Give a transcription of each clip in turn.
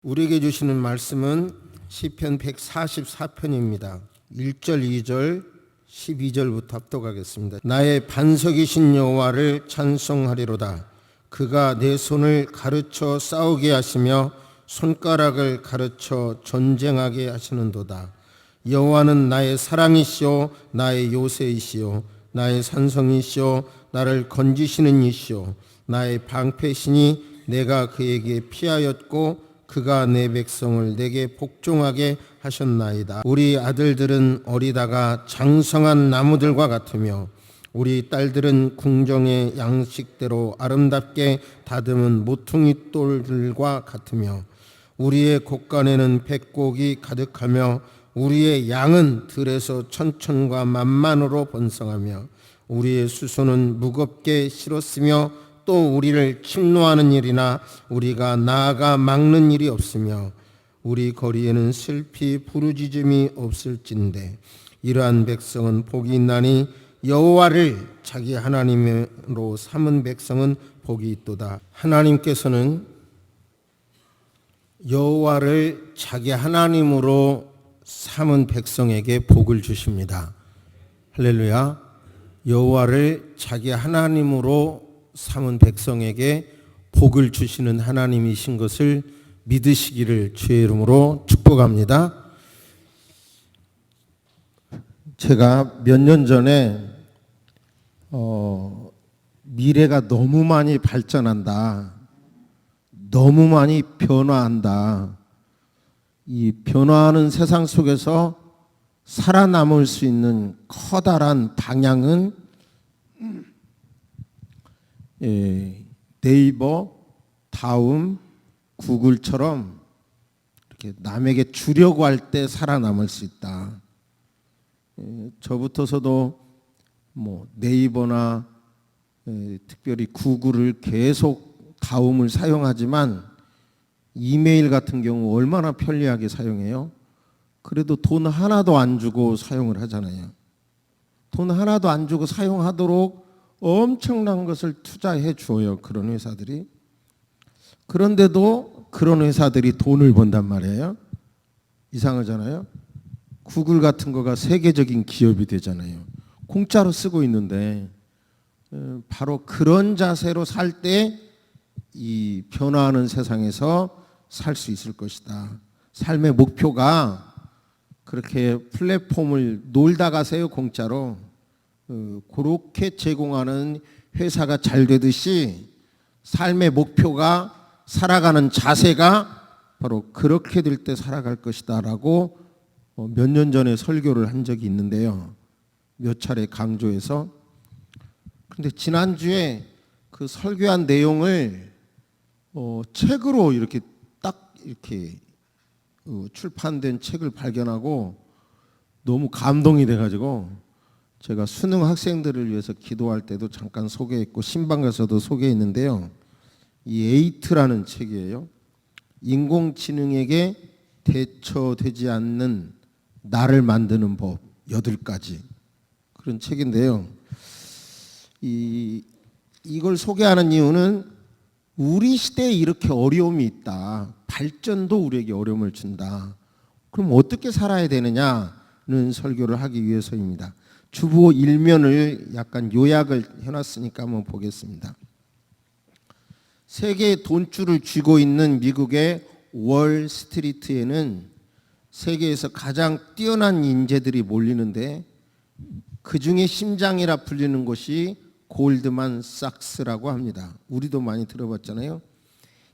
우리에게 주시는 말씀은 시편 144편입니다. 1절, 2절, 12절부터 합독하겠습니다. 나의 반석이신 여호와를 찬송하리로다. 그가 내 손을 가르쳐 싸우게 하시며 손가락을 가르쳐 전쟁하게 하시는도다. 여호와는 나의 사랑이시오 나의 요새이시오 나의 산성이시오 나를 건지시는 이시오 나의 방패시니 내가 그에게 피하였고 그가 내 백성을 내게 복종하게 하셨나이다. 우리 아들들은 어리다가 장성한 나무들과 같으며 우리 딸들은 궁정의 양식대로 아름답게 다듬은 모퉁이 똘들과 같으며 우리의 곳간에는 백곡이 가득하며 우리의 양은 들에서 천천과 만만으로 번성하며 우리의 수소는 무겁게 실었으며 또 우리를 침노하는 일이나 우리가 나아가 막는 일이 없으며 우리 거리에는 슬피 부르짖음이 없을진데 이러한 백성은 복이 있나니 여호와를 자기 하나님으로 삼은 백성은 복이 있도다. 하나님께서는 여호와를 자기 하나님으로 삼은 백성에게 복을 주십니다. 할렐루야. 여호와를 자기 하나님으로 삼은 백성에게 복을 주시는 하나님이신 것을 믿으시기를 주의 이름으로 축복합니다. 제가 몇 년 전에 미래가 너무 많이 발전한다, 너무 많이 변화한다, 이 변화하는 세상 속에서 살아남을 수 있는 커다란 방향은 네이버, 다음, 구글처럼 이렇게 남에게 주려고 할 때 살아남을 수 있다. 저부터서도 뭐 네이버나 특별히 구글을 계속 다음을 사용하지만 이메일 같은 경우 얼마나 편리하게 사용해요? 그래도 돈 하나도 안 주고 사용을 하잖아요. 돈 하나도 안 주고 사용하도록 엄청난 것을 투자해 주어요, 그런 회사들이. 그런데도 그런 회사들이 돈을 번단 말이에요. 이상하잖아요. 구글 같은 거가 세계적인 기업이 되잖아요. 공짜로 쓰고 있는데 바로 그런 자세로 살 때 이 변화하는 세상에서 살 수 있을 것이다. 삶의 목표가 그렇게 플랫폼을 놀다 가세요, 공짜로. 그렇게 제공하는 회사가 잘 되듯이 삶의 목표가 살아가는 자세가 바로 그렇게 될 때 살아갈 것이다 라고 몇 년 전에 설교를 한 적이 있는데요. 몇 차례 강조해서. 그런데 지난주에 그 설교한 내용을 책으로 이렇게 딱 이렇게 출판된 책을 발견하고 너무 감동이 돼가지고 제가 수능 학생들을 위해서 기도할 때도 잠깐 소개했고 신방에서도 소개했는데요. 이 에이트라는 책이에요. 인공지능에게 대처되지 않는 나를 만드는 법 8가지 그런 책인데요. 이걸 소개하는 이유는 우리 시대에 이렇게 어려움이 있다. 발전도 우리에게 어려움을 준다. 그럼 어떻게 살아야 되느냐는 설교를 하기 위해서입니다. 주보 1면을 약간 요약을 해놨으니까 한번 보겠습니다. 세계 돈줄을 쥐고 있는 미국의 월스트리트에는 세계에서 가장 뛰어난 인재들이 몰리는데 그 중에 심장이라 불리는 곳이 골드만삭스라고 합니다. 우리도 많이 들어봤잖아요.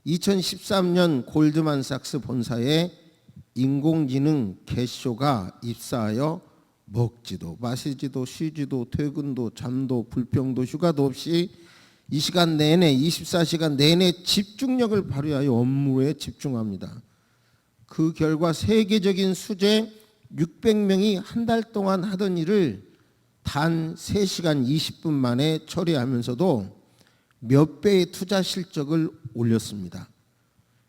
2013년 골드만삭스 본사에 인공지능 겟쇼가 입사하여 먹지도 마시지도 쉬지도 퇴근도 잠도 불평도 휴가도 없이 이 시간 내내 24시간 내내 집중력을 발휘하여 업무에 집중합니다. 그 결과 세계적인 수재 600명이 한 달 동안 하던 일을 단 3시간 20분 만에 처리하면서도 몇 배의 투자 실적을 올렸습니다.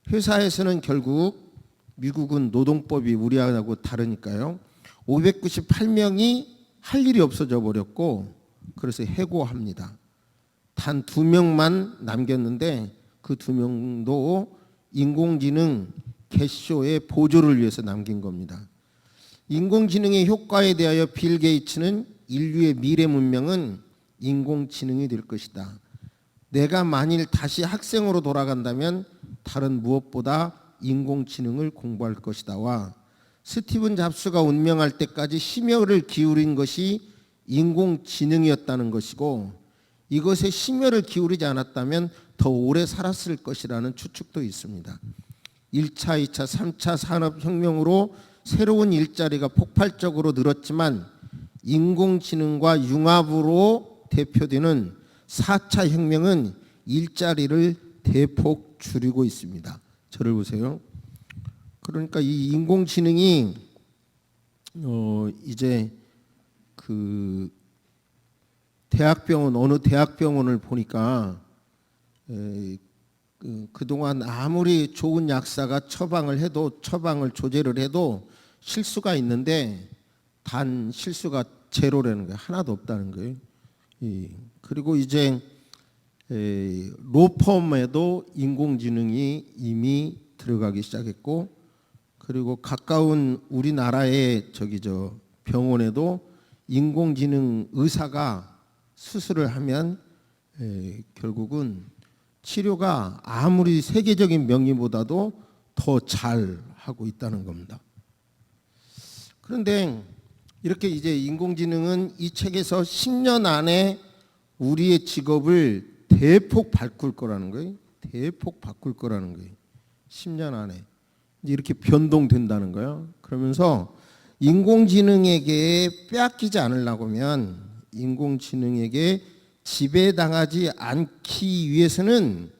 회사에서는 결국 미국은 노동법이 우리하고 다르니까요. 598명이 할 일이 없어져 버렸고 그래서 해고합니다. 단 2명만 남겼는데 그 2명도 인공지능 개쇼의 보조를 위해서 남긴 겁니다. 인공지능의 효과에 대하여 빌 게이츠는 인류의 미래 문명은 인공지능이 될 것이다. 내가 만일 다시 학생으로 돌아간다면 다른 무엇보다 인공지능을 공부할 것이다와 스티븐 잡스가 운명할 때까지 심혈을 기울인 것이 인공지능이었다는 것이고 이것에 심혈을 기울이지 않았다면 더 오래 살았을 것이라는 추측도 있습니다. 1차, 2차, 3차 산업혁명으로 새로운 일자리가 폭발적으로 늘었지만 인공지능과 융합으로 대표되는 4차 혁명은 일자리를 대폭 줄이고 있습니다. 저를 보세요. 그러니까 이 인공지능이 이제 그 대학병원 어느 대학병원을 보니까 그동안 아무리 좋은 약사가 처방을 조제를 해도 실수가 있는데 단 실수가 제로라는 거예요. 하나도 없다는 거예요. 그리고 이제 로펌에도 인공지능이 이미 들어가기 시작했고 그리고 가까운 우리나라의 병원에도 인공지능 의사가 수술을 하면 결국은 치료가 아무리 세계적인 명의보다도 더 잘 하고 있다는 겁니다. 그런데 이렇게 이제 인공지능은 이 책에서 10년 안에 우리의 직업을 대폭 바꿀 거라는 거예요. 대폭 바꿀 거라는 거예요. 10년 안에 이렇게 변동된다는 거예요. 그러면서 인공지능에게 빼앗기지 않으려고 하면 인공지능에게 지배당하지 않기 위해서는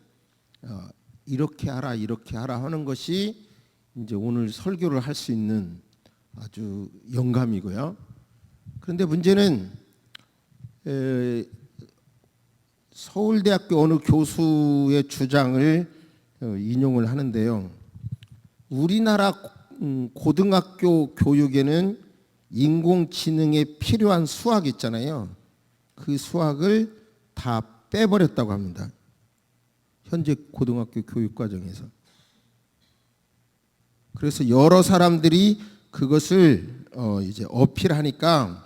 이렇게 하라 하는 것이 이제 오늘 설교를 할 수 있는 아주 영감이고요. 그런데 문제는 서울대학교 어느 교수의 주장을 인용을 하는데요. 우리나라 고등학교 교육에는 인공지능에 필요한 수학 있잖아요. 그 수학을 다 빼버렸다고 합니다. 현재 고등학교 교육 과정에서. 그래서 여러 사람들이 그것을 이제 어필하니까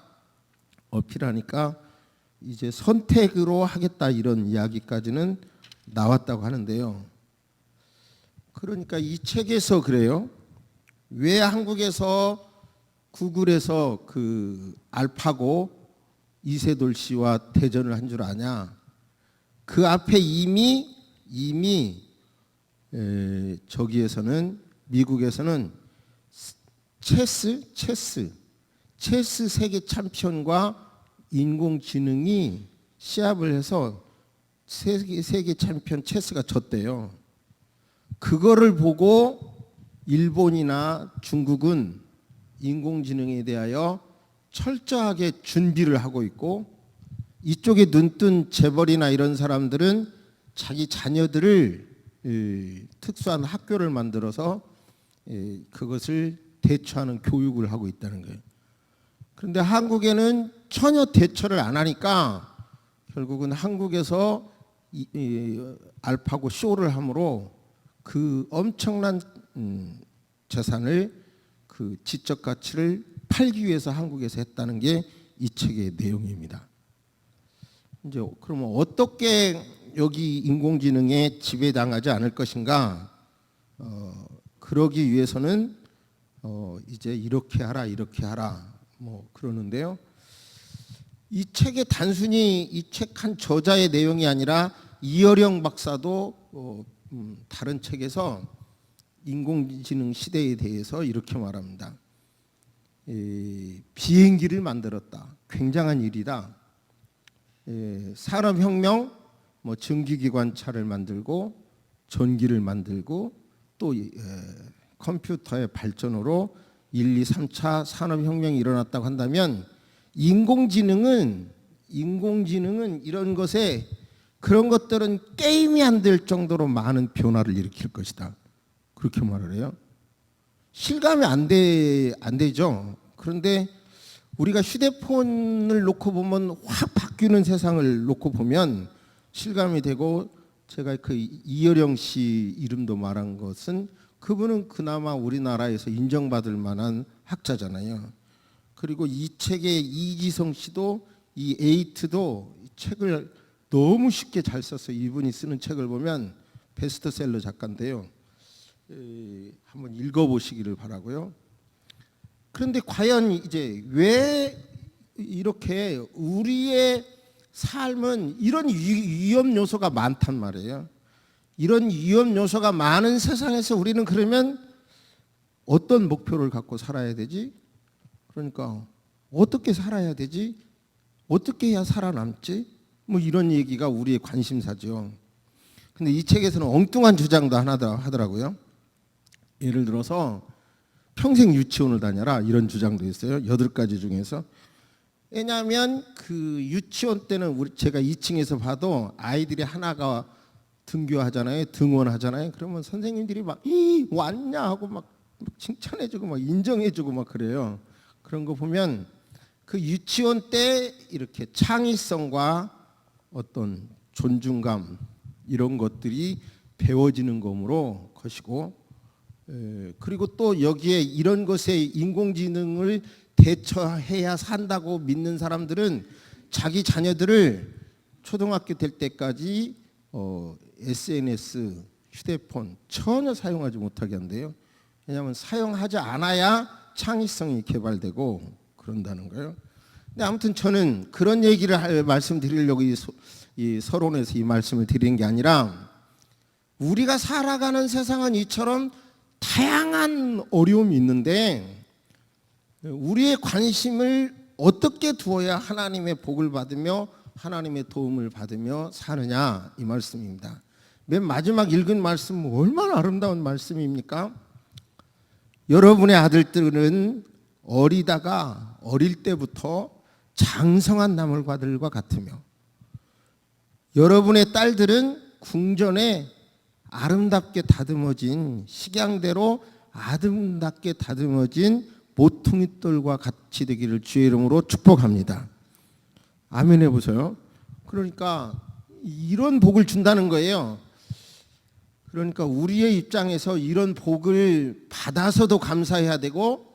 이제 선택으로 하겠다 이런 이야기까지는 나왔다고 하는데요. 그러니까 이 책에서 그래요. 왜 한국에서 구글에서 그 알파고 이세돌 씨와 대전을 한 줄 아냐? 그 앞에 이미 저기에서는 미국에서는 체스 세계 챔피언과 인공지능이 시합을 해서 세계 챔피언 체스가 졌대요. 그거를 보고 일본이나 중국은 인공지능에 대하여 철저하게 준비를 하고 있고 이쪽에 눈뜬 재벌이나 이런 사람들은 자기 자녀들을 특수한 학교를 만들어서 그것을 대처하는 교육을 하고 있다는 거예요. 그런데 한국에는 전혀 대처를 안 하니까 결국은 한국에서 알파고 쇼를 함으로 그 엄청난 재산을 그 지적 가치를 팔기 위해서 한국에서 했다는 게 이 책의 내용입니다. 이제 그러면 어떻게 여기 인공지능에 지배당하지 않을 것인가? 그러기 위해서는 이제 이렇게 하라 뭐 그러는데요. 이 책에 단순히 이 책 한 저자의 내용이 아니라 이어령 박사도 다른 책에서 인공지능 시대에 대해서 이렇게 말합니다. 비행기를 만들었다. 굉장한 일이다. 산업혁명, 뭐 전기기관차를 만들고 전기를 만들고 또 컴퓨터의 발전으로 1, 2, 3차 산업혁명이 일어났다고 한다면 인공지능은 이런 것에 그런 것들은 게임이 안 될 정도로 많은 변화를 일으킬 것이다. 그렇게 말을 해요. 실감이 안 되죠. 그런데 우리가 휴대폰을 놓고 보면 확 바뀌는 세상을 놓고 보면 실감이 되고 제가 그 이여령 씨 이름도 말한 것은 그분은 그나마 우리나라에서 인정받을 만한 학자잖아요. 그리고 이 책의 이지성 씨도 이 에이트도 책을 너무 쉽게 잘 썼어요. 이분이 쓰는 책을 보면 베스트셀러 작가인데요. 한번 읽어보시기를 바라고요. 그런데 과연 이제 왜 이렇게 우리의 삶은 이런 위험 요소가 많단 말이에요. 이런 위험 요소가 많은 세상에서 우리는 그러면 어떤 목표를 갖고 살아야 되지? 그러니까 어떻게 살아야 되지? 어떻게 해야 살아남지? 뭐 이런 얘기가 우리의 관심사죠. 근데 이 책에서는 엉뚱한 주장도 하나 하더라고요. 예를 들어서 평생 유치원을 다녀라 이런 주장도 있어요. 8가지 중에서. 왜냐하면 그 유치원 때는 제가 2층에서 봐도 아이들이 하나가 등교하잖아요. 등원하잖아요. 그러면 선생님들이 막 왔냐 하고 막 칭찬해주고 막 인정해주고 막 그래요. 그런 거 보면 그 유치원 때 이렇게 창의성과 어떤 존중감 이런 것들이 배워지는 것이고, 그리고 또 여기에 이런 것에 인공지능을 대처해야 산다고 믿는 사람들은 자기 자녀들을 초등학교 될 때까지 SNS, 휴대폰 전혀 사용하지 못하게 한대요. 왜냐하면 사용하지 않아야 창의성이 개발되고 그런다는 거예요. 근데 아무튼 저는 그런 얘기를 말씀드리려고 이 서론에서 이 말씀을 드리는 게 아니라, 우리가 살아가는 세상은 이처럼 다양한 어려움이 있는데 우리의 관심을 어떻게 두어야 하나님의 복을 받으며 하나님의 도움을 받으며 사느냐, 이 말씀입니다. 맨 마지막 읽은 말씀은 얼마나 아름다운 말씀입니까? 여러분의 아들들은 어리다가 어릴 때부터 장성한 나물과들과 같으며, 여러분의 딸들은 궁전에 아름답게 다듬어진, 식양대로 아름답게 다듬어진 모퉁이돌과 같이 되기를 주의 이름으로 축복합니다. 아멘 해보세요. 그러니까 이런 복을 준다는 거예요. 그러니까 우리의 입장에서 이런 복을 받아서도 감사해야 되고,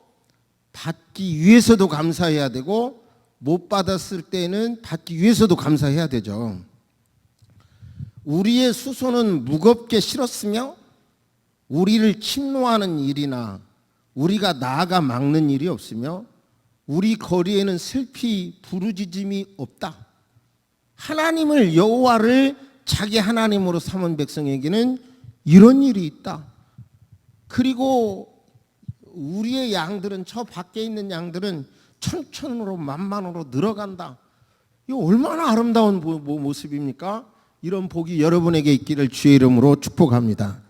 받기 위해서도 감사해야 되고, 못 받았을 때는 받기 위해서도 감사해야 되죠. 우리의 수소는 무겁게 실었으며 우리를 침노하는 일이나 우리가 나아가 막는 일이 없으며 우리 거리에는 슬피 부르짖음이 없다. 하나님을, 여호와를 자기 하나님으로 삼은 백성에게는 이런 일이 있다. 그리고 우리의 양들은, 저 밖에 있는 양들은 천천으로 만만으로 늘어간다. 이거 얼마나 아름다운 모습입니까? 이런 복이 여러분에게 있기를 주의 이름으로 축복합니다.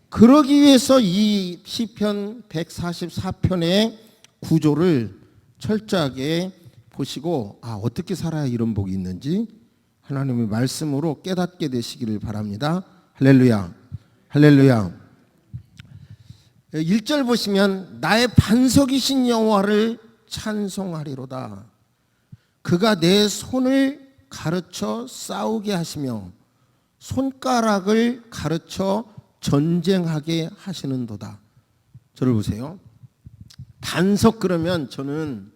그러기 위해서 이 시편 144편의 구조를 철저하게 보시고, 어떻게 살아야 이런 복이 있는지 하나님의 말씀으로 깨닫게 되시기를 바랍니다. 할렐루야, 할렐루야. 1절 보시면 나의 반석이신 여호와를 찬송하리로다. 그가 내 손을 가르쳐 싸우게 하시며 손가락을 가르쳐 전쟁하게 하시는도다. 저를 보세요. 반석 그러면 저는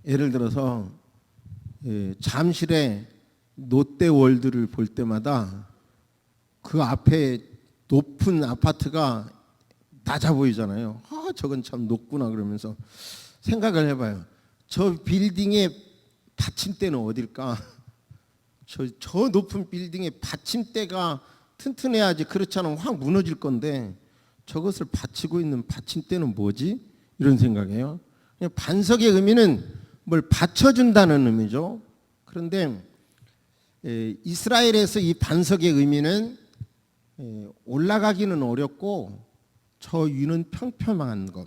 예를 들어서 잠실에 롯데월드를 볼 때마다 그 앞에 높은 아파트가 낮아 보이잖아요. 저건 참 높구나 그러면서 생각을 해봐요. 저 빌딩의 받침대는 어딜까? 저 높은 빌딩의 받침대가 튼튼해야지, 그렇지 않으면 확 무너질 건데 저것을 받치고 있는 받침대는 뭐지? 이런 생각이에요. 반석의 의미는 뭘 받쳐준다는 의미죠. 그런데 이스라엘에서 이 반석의 의미는 올라가기는 어렵고 저 위는 평평한 것.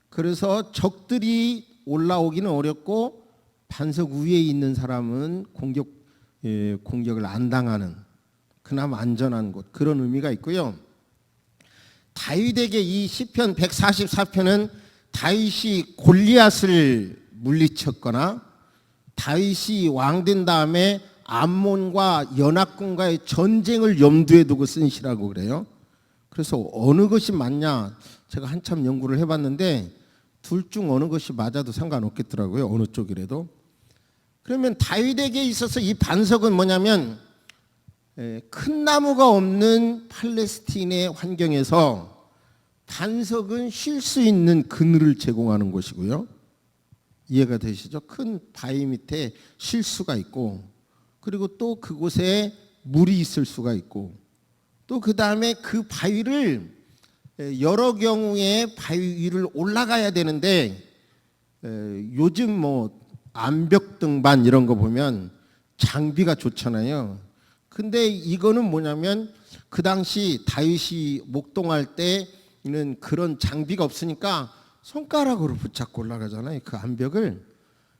그래서 적들이 올라오기는 어렵고 반석 위에 있는 사람은 공격을 안 당하는, 그나마 안전한 곳, 그런 의미가 있고요. 다윗에게 이 시편 144편은 다윗이 골리앗을 물리쳤거나 다윗이 왕된 다음에 암몬과 연합군과의 전쟁을 염두에 두고 쓴 시라고 그래요. 그래서 어느 것이 맞냐 제가 한참 연구를 해봤는데 둘 중 어느 것이 맞아도 상관없겠더라고요. 어느 쪽이라도. 그러면 다윗에게 있어서 이 반석은 뭐냐면 큰 나무가 없는 팔레스틴의 환경에서 반석은 쉴 수 있는 그늘을 제공하는 것이고요. 이해가 되시죠? 큰 바위 밑에 쉴 수가 있고, 그리고 또 그곳에 물이 있을 수가 있고, 또 그 다음에 그 바위를 여러 경우에 바위 위를 올라가야 되는데 요즘 뭐 암벽 등반 이런 거 보면 장비가 좋잖아요. 근데 이거는 뭐냐면 그 당시 다윗이 목동할 때는 그런 장비가 없으니까 손가락으로 붙잡고 올라가잖아요. 그 암벽을.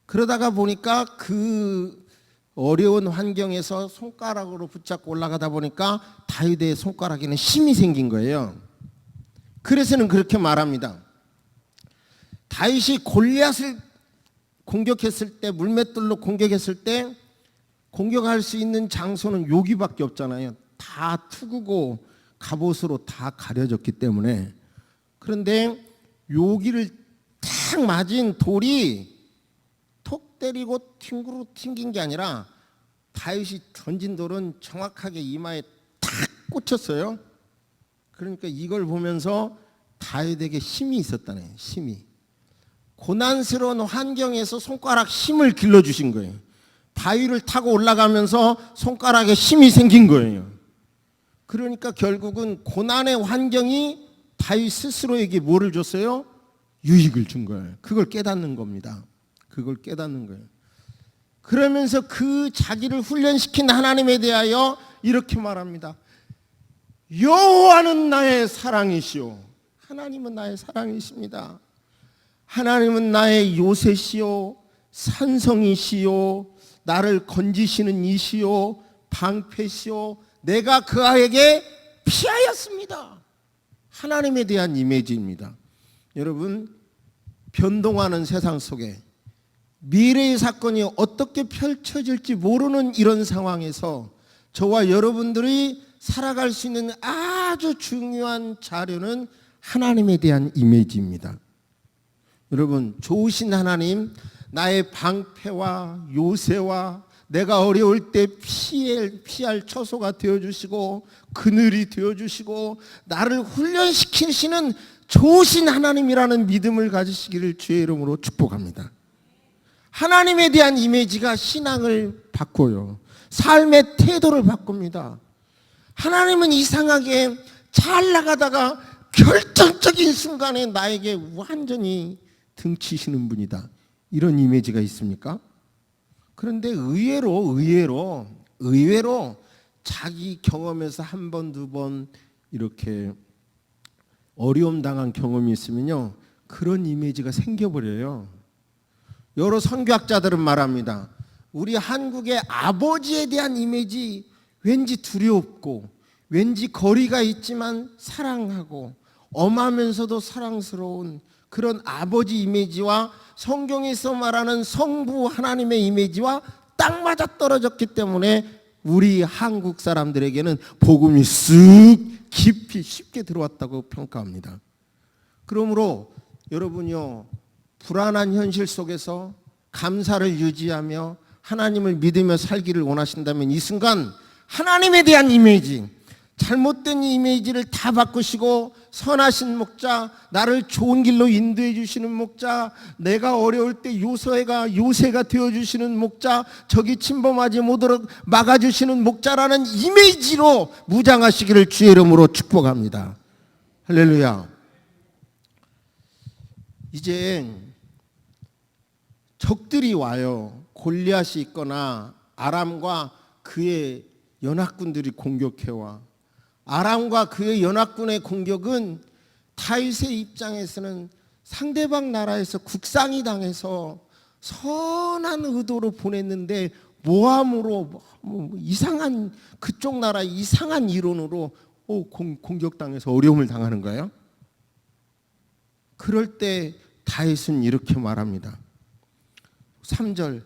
그러다가 보니까 그 어려운 환경에서 손가락으로 붙잡고 올라가다 보니까 다윗의 손가락에는 힘이 생긴 거예요. 그래서는 그렇게 말합니다. 다윗이 골리앗을 공격했을 때, 물맷돌로 공격했을 때 공격할 수 있는 장소는 여기밖에 없잖아요. 다 투구고 갑옷으로 다 가려졌기 때문에. 그런데 여기를 탁 맞은 돌이 톡 때리고 튕구로 튕긴 게 아니라 다윗이 던진 돌은 정확하게 이마에 탁 꽂혔어요. 그러니까 이걸 보면서 다윗에게 힘이 있었다네. 힘이. 고난스러운 환경에서 손가락 힘을 길러주신 거예요. 바위를 타고 올라가면서 손가락에 힘이 생긴 거예요. 그러니까 결국은 고난의 환경이 다윗 스스로에게 뭐를 줬어요? 유익을 준 거예요. 그걸 깨닫는 겁니다. 그걸 깨닫는 거예요. 그러면서 그 자기를 훈련시킨 하나님에 대하여 이렇게 말합니다. 여호와는 나의 사랑이시오. 하나님은 나의 사랑이십니다. 하나님은 나의 요새시오, 산성이시오, 나를 건지시는 이시오, 방패시오. 내가 그 아이에게 피하였습니다. 하나님에 대한 이미지입니다. 여러분, 변동하는 세상 속에 미래의 사건이 어떻게 펼쳐질지 모르는 이런 상황에서 저와 여러분들이 살아갈 수 있는 아주 중요한 자료는 하나님에 대한 이미지입니다. 여러분, 좋으신 하나님, 나의 방패와 요새와 내가 어려울 때 피할 처소가 되어주시고 그늘이 되어주시고 나를 훈련시키시는 좋으신 하나님이라는 믿음을 가지시기를 주의 이름으로 축복합니다. 하나님에 대한 이미지가 신앙을 바꿔요. 삶의 태도를 바꿉니다. 하나님은 이상하게 잘 나가다가 결정적인 순간에 나에게 완전히 등치시는 분이다. 이런 이미지가 있습니까? 그런데 의외로 자기 경험에서 한 번, 두 번 이렇게 어려움 당한 경험이 있으면요, 그런 이미지가 생겨버려요. 여러 선교학자들은 말합니다. 우리 한국의 아버지에 대한 이미지 왠지 두렵고 왠지 거리가 있지만 사랑하고 엄하면서도 사랑스러운 그런 아버지 이미지와 성경에서 말하는 성부 하나님의 이미지와 딱 맞아떨어졌기 때문에 우리 한국 사람들에게는 복음이 쓱 깊이 쉽게 들어왔다고 평가합니다. 그러므로 여러분요, 불안한 현실 속에서 감사를 유지하며 하나님을 믿으며 살기를 원하신다면 이 순간 하나님에 대한 이미지, 잘못된 이미지를 다 바꾸시고 선하신 목자, 나를 좋은 길로 인도해 주시는 목자, 내가 어려울 때 요새가 되어주시는 목자, 적이 침범하지 못하도록 막아주시는 목자라는 이미지로 무장하시기를 주의 이름으로 축복합니다. 할렐루야. 이제 적들이 와요. 골리앗이 있거나 아람과 그의 연합군들이 공격해와. 아람과 그의 연합군의 공격은 다윗의 입장에서는 상대방 나라에서 국상이 당해서 선한 의도로 보냈는데 모함으로 이상한 그쪽 나라 이상한 이론으로 공격당해서 어려움을 당하는 거예요. 그럴 때 다윗은 이렇게 말합니다. 3절,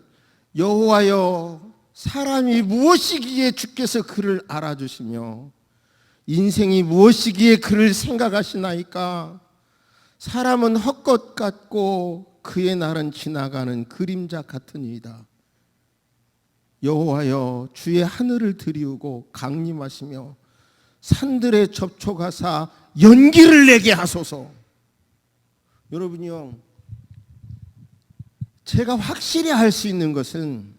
여호와여, 사람이 무엇이기에 주께서 그를 알아주시며 인생이 무엇이기에 그를 생각하시나이까? 사람은 헛것 같고 그의 날은 지나가는 그림자 같으니이다. 여호와여, 주의 하늘을 들이우고 강림하시며 산들에 접촉하사 연기를 내게 하소서. 여러분이요, 제가 확실히 알 수 있는 것은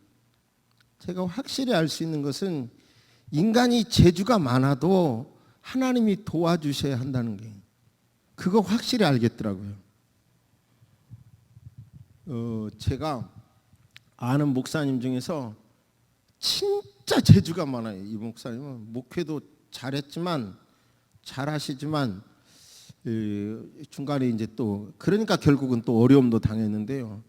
인간이 재주가 많아도 하나님이 도와주셔야 한다는 게, 그거 확실히 알겠더라고요. 제가 아는 목사님 중에서 진짜 재주가 많아요. 이 목사님은 목회도 잘하시지만 중간에 이제 또 그러니까 결국은 또 어려움도 당했는데요.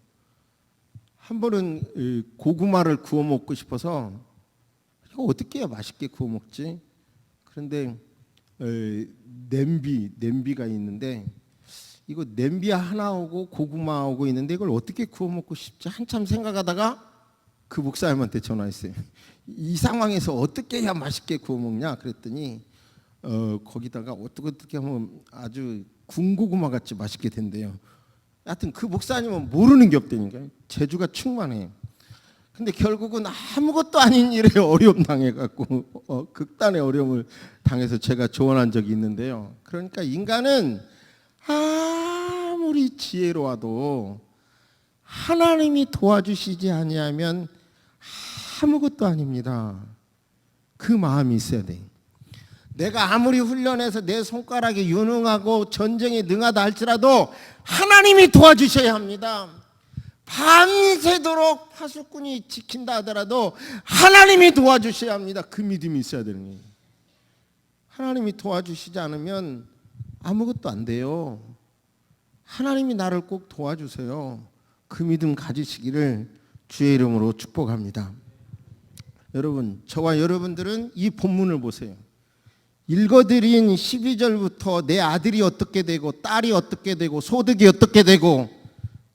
한 번은 고구마를 구워 먹고 싶어서 이거 어떻게 해야 맛있게 구워 먹지? 그런데 냄비가 있는데 이거 냄비 하나하고 고구마하고 있는데 이걸 어떻게 구워 먹고 싶지? 한참 생각하다가 그 목사님한테 전화했어요. 이 상황에서 어떻게 해야 맛있게 구워 먹냐? 그랬더니 거기다가 어떻게 하면 아주 군고구마 같이 맛있게 된대요. 하여튼 그 목사님은 모르는 게 없다니까요. 재주가 충만해요. 근데 결국은 아무것도 아닌 일에 어려움 당해갖고 극단의 어려움을 당해서 제가 조언한 적이 있는데요. 그러니까 인간은 아무리 지혜로워도 하나님이 도와주시지 아니하면 아무것도 아닙니다. 그 마음이 있어야 돼. 내가 아무리 훈련해서 내 손가락이 유능하고 전쟁에 능하다 할지라도 하나님이 도와주셔야 합니다. 밤새도록 파수꾼이 지킨다 하더라도 하나님이 도와주셔야 합니다. 그 믿음이 있어야 되는 거예요. 하나님이 도와주시지 않으면 아무것도 안 돼요. 하나님이 나를 꼭 도와주세요. 그 믿음 가지시기를 주의 이름으로 축복합니다. 여러분, 저와 여러분들은 이 본문을 보세요. 읽어드린 12절부터 내 아들이 어떻게 되고 딸이 어떻게 되고 소득이 어떻게 되고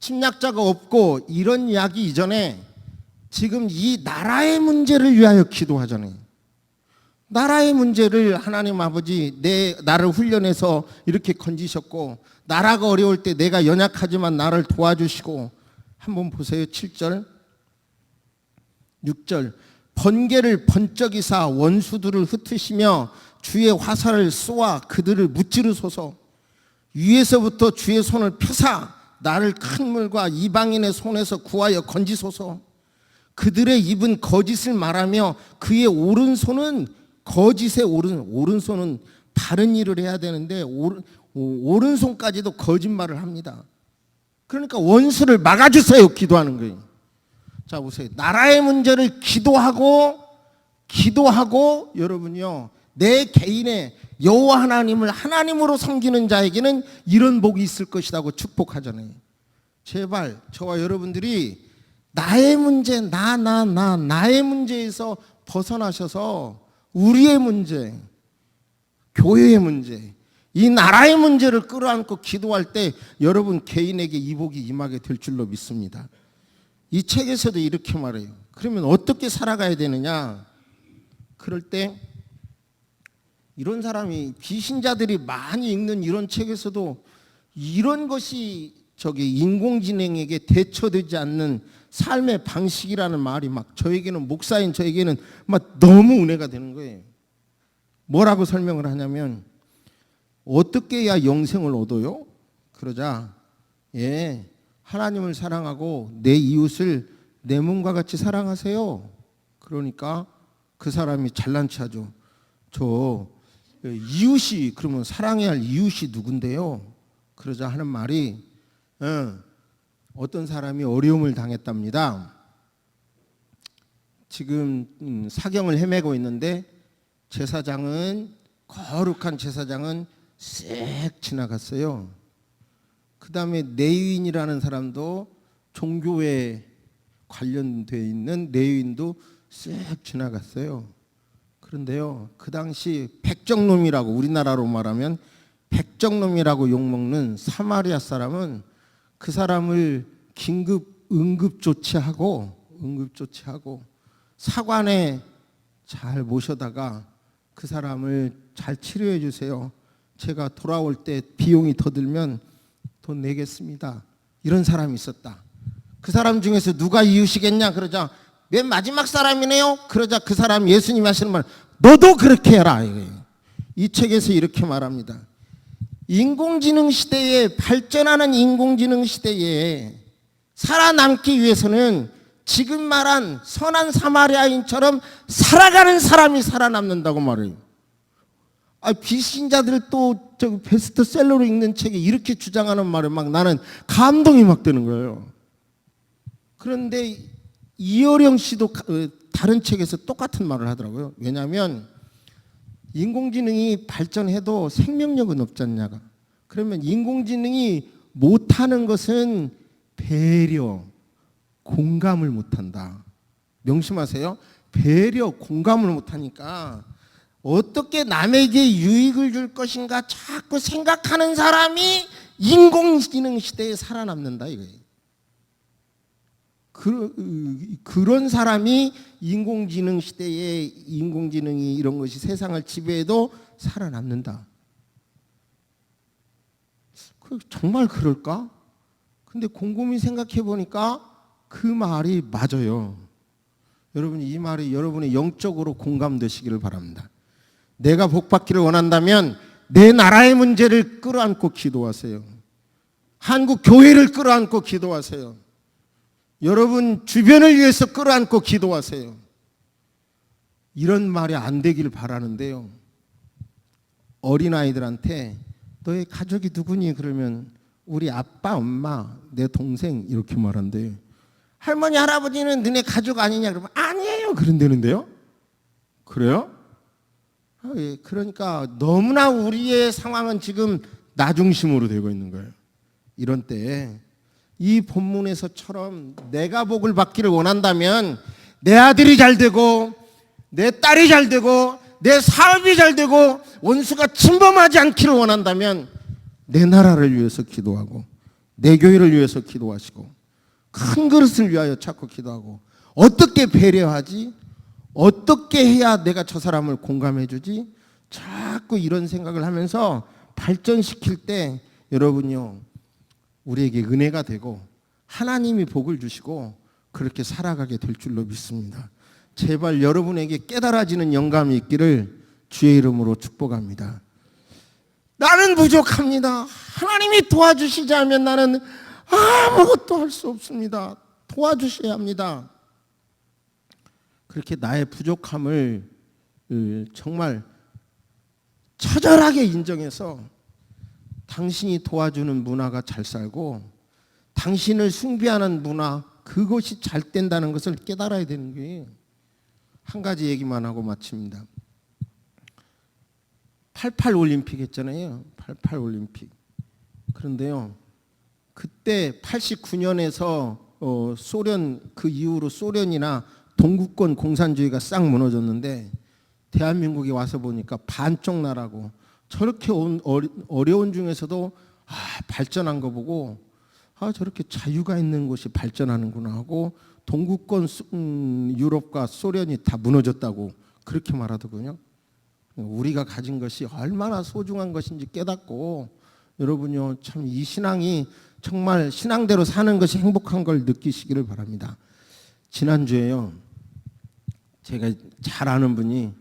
침략자가 없고 이런 이야기 이전에 지금 이 나라의 문제를 위하여 기도하잖아요. 나라의 문제를 하나님 아버지 나를 훈련해서 이렇게 건지셨고 나라가 어려울 때 내가 연약하지만 나를 도와주시고 한번 보세요. 7절 6절 번개를 번쩍이사 원수들을 흩으시며 주의 화살을 쏘아 그들을 무찌르소서. 위에서부터 주의 손을 펴사 나를 큰 물과 이방인의 손에서 구하여 건지소서. 그들의 입은 거짓을 말하며 그의 오른손은 거짓의 오른손은 다른 일을 해야 되는데 오른손까지도 거짓말을 합니다. 그러니까 원수를 막아주세요. 기도하는 거예요. 자 보세요. 나라의 문제를 기도하고 여러분요, 내 개인의 여호와 하나님을 하나님으로 섬기는 자에게는 이런 복이 있을 것이라고 축복하잖아요. 제발 저와 여러분들이 나의 문제, 나의 문제에서 벗어나셔서 우리의 문제, 교회의 문제, 이 나라의 문제를 끌어안고 기도할 때 여러분 개인에게 이 복이 임하게 될 줄로 믿습니다. 이 책에서도 이렇게 말해요. 그러면 어떻게 살아가야 되느냐? 그럴 때 이런 사람이 비신자들이 많이 읽는 이런 책에서도 이런 것이 인공지능에게 대처되지 않는 삶의 방식이라는 말이 막 저에게는 목사인 저에게는 막 너무 은혜가 되는 거예요. 뭐라고 설명을 하냐면 어떻게 해야 영생을 얻어요? 그러자 하나님을 사랑하고 내 이웃을 내 몸과 같이 사랑하세요. 그러니까 그 사람이 잘난 체하죠. 저 이웃이 그러면 사랑해야 할 이웃이 누군데요? 그러자 하는 말이 어떤 사람이 어려움을 당했답니다. 지금 사경을 헤매고 있는데 거룩한 제사장은 쓱 지나갔어요. 그 다음에 레위인이라는 사람도 종교에 관련되어 있는 레위인도 쓱 지나갔어요. 그런데요, 그 당시 백정놈이라고, 우리나라로 말하면 백정놈이라고 욕먹는 사마리아 사람은 그 사람을 응급 조치하고 사관에 잘 모셔다가 그 사람을 잘 치료해 주세요. 제가 돌아올 때 비용이 더 들면 돈 내겠습니다. 이런 사람이 있었다. 그 사람 중에서 누가 이웃이겠냐 그러자 맨 마지막 사람이네요. 그러자 그 사람 예수님이 하시는 말, 너도 그렇게 해라. 이 책에서 이렇게 말합니다. 인공지능 시대에, 발전하는 인공지능 시대에 살아남기 위해서는 지금 말한 선한 사마리아인처럼 살아가는 사람이 살아남는다고 말해요. 비신자들 또 베스트셀러로 읽는 책에 이렇게 주장하는 말을 막 나는 감동이 막 되는 거예요. 그런데 이어령 씨도 다른 책에서 똑같은 말을 하더라고요. 왜냐하면 인공지능이 발전해도 생명력은 없지 않냐가. 그러면 인공지능이 못하는 것은 배려, 공감을 못한다. 명심하세요. 배려, 공감을 못하니까 어떻게 남에게 유익을 줄 것인가 자꾸 생각하는 사람이 인공지능 시대에 살아남는다 이거예요. 그런 사람이 인공지능 시대에 인공지능이 이런 것이 세상을 지배해도 살아남는다. 정말 그럴까? 근데 곰곰이 생각해 보니까 그 말이 맞아요. 여러분, 이 말이 여러분의 영적으로 공감되시기를 바랍니다. 내가 복받기를 원한다면 내 나라의 문제를 끌어안고 기도하세요. 한국 교회를 끌어안고 기도하세요. 여러분 주변을 위해서 끌어안고 기도하세요. 이런 말이 안 되길 바라는데요. 어린아이들한테 너의 가족이 누구니? 그러면 우리 아빠, 엄마, 내 동생 이렇게 말한대요. 할머니, 할아버지는 너네 가족 아니냐? 그러면 아니에요 그런다는데요. 그래요? 예. 그러니까 너무나 우리의 상황은 지금 나 중심으로 되고 있는 거예요. 이런 때에 이 본문에서처럼 내가 복을 받기를 원한다면 내 아들이 잘 되고 내 딸이 잘 되고 내 사업이 잘 되고 원수가 침범하지 않기를 원한다면 내 나라를 위해서 기도하고 내 교회를 위해서 기도하시고 큰 그릇을 위하여 찾고 기도하고 어떻게 배려하지? 어떻게 해야 내가 저 사람을 공감해 주지? 자꾸 이런 생각을 하면서 발전시킬 때 여러분요, 우리에게 은혜가 되고 하나님이 복을 주시고 그렇게 살아가게 될 줄로 믿습니다. 제발 여러분에게 깨달아지는 영감이 있기를 주의 이름으로 축복합니다. 나는 부족합니다. 하나님이 도와주시지 않으면 나는 아무것도 할 수 없습니다. 도와주셔야 합니다. 그렇게 나의 부족함을 정말 처절하게 인정해서 당신이 도와주는 문화가 잘 살고 당신을 숭배하는 문화, 그것이 잘 된다는 것을 깨달아야 되는 게, 한 가지 얘기만 하고 마칩니다. 88 올림픽 했잖아요. 88 올림픽. 그런데요, 그때 89년에서 소련, 그 이후로 소련이나 동구권 공산주의가 싹 무너졌는데 대한민국에 와서 보니까 반쪽 나라고 저렇게 어려운 중에서도 발전한 거 보고 저렇게 자유가 있는 곳이 발전하는구나 하고 동구권 유럽과 소련이 다 무너졌다고 그렇게 말하더군요. 우리가 가진 것이 얼마나 소중한 것인지 깨닫고 여러분요, 참 이 신앙이 정말 신앙대로 사는 것이 행복한 걸 느끼시기를 바랍니다. 지난주에요, 제가 잘 아는 분이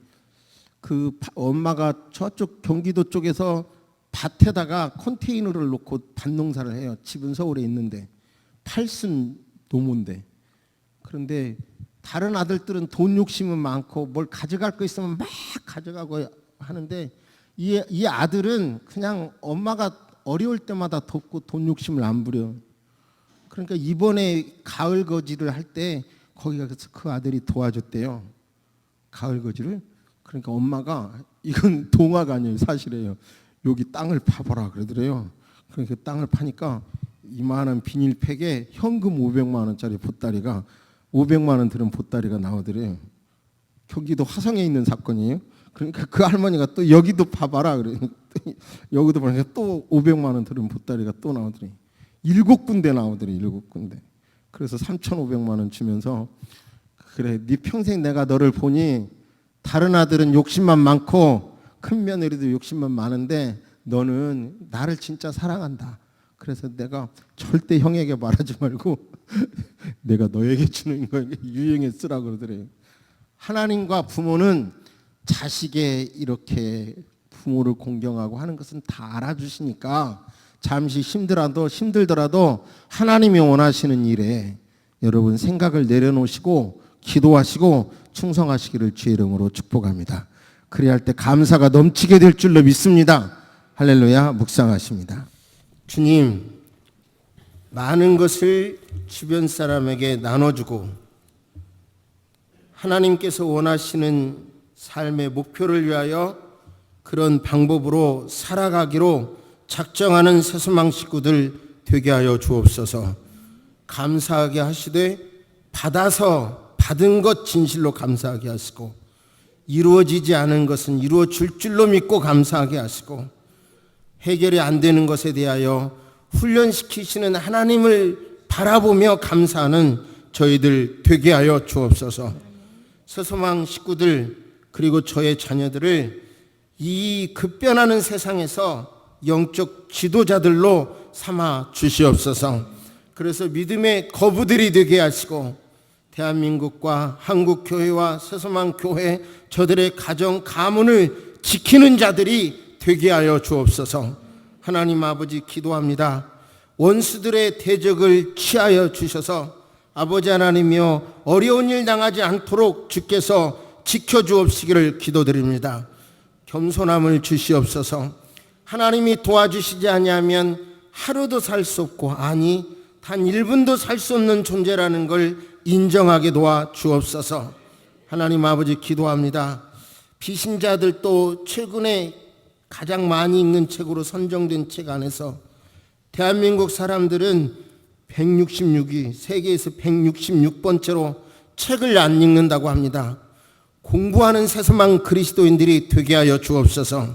그 엄마가 저쪽 경기도 쪽에서 밭에다가 컨테이너를 놓고 밭농사를 해요. 집은 서울에 있는데 8순 노모인데. 그런데 다른 아들들은 돈 욕심은 많고 뭘 가져갈 거 있으면 막 가져가고 하는데 이 아들은 그냥 엄마가 어려울 때마다 돕고 돈 욕심을 안 부려. 그러니까 이번에 가을 거지를 할 때 거기 가서 그 아들이 도와줬대요. 가을 거지를. 그러니까 엄마가 이건 동화가 아니에요, 사실이에요. 여기 땅을 파보라 그러더래요. 그러니까 땅을 파니까 이만한 비닐팩에 현금 500만 원짜리 보따리가 500만 원 들은 보따리가 나오더래요. 경기도 화성에 있는 사건이에요. 그러니까 그 할머니가 또 여기도 파봐라 그래요. 여기도 보니까 또 500만 원 들은 보따리가 또 나오더래요. 7군데 나오더래요. 7군데. 그래서 3,500만 원 주면서 그래, 네 평생 내가 너를 보니 다른 아들은 욕심만 많고 큰 며느리도 욕심만 많은데 너는 나를 진짜 사랑한다. 그래서 내가 절대 형에게 말하지 말고 내가 너에게 주는 거 유형에 쓰라고 그러더래요. 하나님과 부모는 자식의 이렇게 부모를 공경하고 하는 것은 다 알아주시니까 잠시 힘들더라도 하나님이 원하시는 일에 여러분 생각을 내려놓으시고 기도하시고 충성하시기를 주의 이름으로 축복합니다. 그래야 할 때 감사가 넘치게 될 줄로 믿습니다. 할렐루야. 묵상하십니다. 주님, 많은 것을 주변 사람에게 나눠주고 하나님께서 원하시는 삶의 목표를 위하여 그런 방법으로 살아가기로 작정하는 새소망 식구들 되게 하여 주옵소서. 감사하게 하시되 받아서 받은 것 진실로 감사하게 하시고 이루어지지 않은 것은 이루어질 줄로 믿고 감사하게 하시고 해결이 안 되는 것에 대하여 훈련시키시는 하나님을 바라보며 감사하는 저희들 되게 하여 주옵소서. 새소망 식구들 그리고 저의 자녀들을 이 급변하는 세상에서 영적 지도자들로 삼아 주시옵소서. 그래서 믿음의 거부들이 되게 하시고 대한민국과 한국교회와 새소망교회 저들의 가정 가문을 지키는 자들이 되게 하여 주옵소서. 하나님 아버지 기도합니다. 원수들의 대적을 취하여 주셔서 아버지 하나님이여 어려운 일 당하지 않도록 주께서 지켜주옵시기를 기도드립니다. 겸손함을 주시옵소서. 하나님이 도와주시지 아니하면 하루도 살 수 없고 아니 단 1분도 살 수 없는 존재라는 걸 인정하게 도와 주옵소서. 하나님 아버지 기도합니다. 비신자들도 최근에 가장 많이 읽는 책으로 선정된 책 안에서 대한민국 사람들은 166위, 세계에서 166번째로 책을 안 읽는다고 합니다. 공부하는 새소망 그리스도인들이 되게 하여 주옵소서.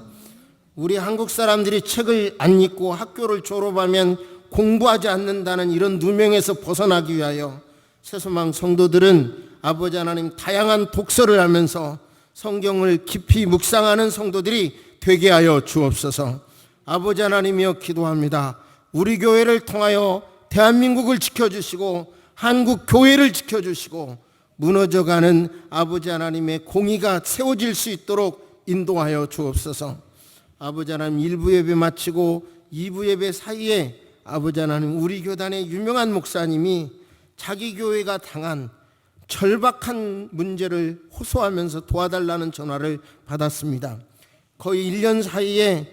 우리 한국 사람들이 책을 안 읽고 학교를 졸업하면 공부하지 않는다는 이런 누명에서 벗어나기 위하여 새소망 성도들은 아버지 하나님 다양한 독서를 하면서 성경을 깊이 묵상하는 성도들이 되게 하여 주옵소서. 아버지 하나님이여 기도합니다. 우리 교회를 통하여 대한민국을 지켜주시고 한국 교회를 지켜주시고 무너져가는 아버지 하나님의 공의가 세워질 수 있도록 인도하여 주옵소서. 아버지 하나님 1부 예배 마치고 2부 예배 사이에 아버지 하나님 우리 교단의 유명한 목사님이 자기 교회가 당한 절박한 문제를 호소하면서 도와달라는 전화를 받았습니다. 거의 1년 사이에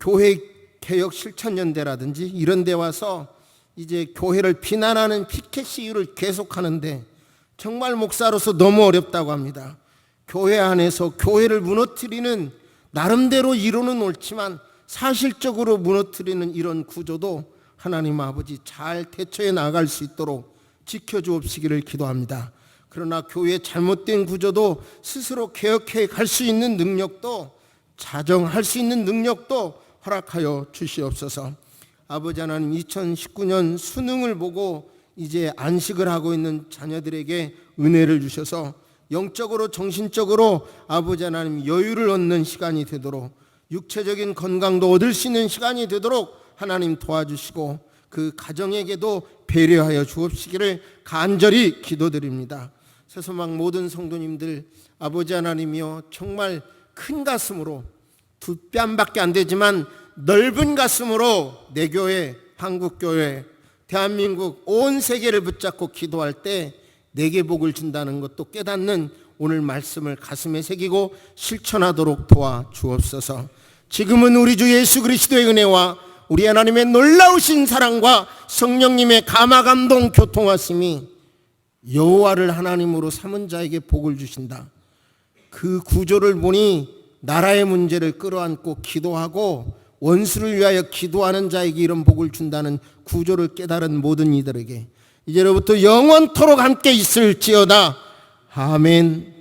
교회 개혁 실천연대라든지 이런 데 와서 이제 교회를 비난하는 피켓 시위를 계속하는데 정말 목사로서 너무 어렵다고 합니다. 교회 안에서 교회를 무너뜨리는 나름대로 이론은 옳지만 사실적으로 무너뜨리는 이런 구조도 하나님 아버지 잘 대처해 나갈 수 있도록 지켜주옵시기를 기도합니다. 그러나 교회의 잘못된 구조도 스스로 개혁해 갈 수 있는 능력도 자정할 수 있는 능력도 허락하여 주시옵소서. 아버지 하나님 2019년 수능을 보고 이제 안식을 하고 있는 자녀들에게 은혜를 주셔서 영적으로 정신적으로 아버지 하나님 여유를 얻는 시간이 되도록 육체적인 건강도 얻을 수 있는 시간이 되도록 하나님 도와주시고 그 가정에게도 배려하여 주옵시기를 간절히 기도드립니다. 새소망 모든 성도님들 아버지 하나님이여 정말 큰 가슴으로 두 뺨밖에 안 되지만 넓은 가슴으로 내 교회, 한국교회, 대한민국 온 세계를 붙잡고 기도할 때 내게 복을 준다는 것도 깨닫는 오늘 말씀을 가슴에 새기고 실천하도록 도와주옵소서. 지금은 우리 주 예수 그리스도의 은혜와 우리 하나님의 놀라우신 사랑과 성령님의 감화감동 교통하심이 여호와를 하나님으로 삼은 자에게 복을 주신다. 그 구조를 보니 나라의 문제를 끌어안고 기도하고 원수를 위하여 기도하는 자에게 이런 복을 준다는 구조를 깨달은 모든 이들에게 이제로부터 영원토록 함께 있을지어다. 아멘.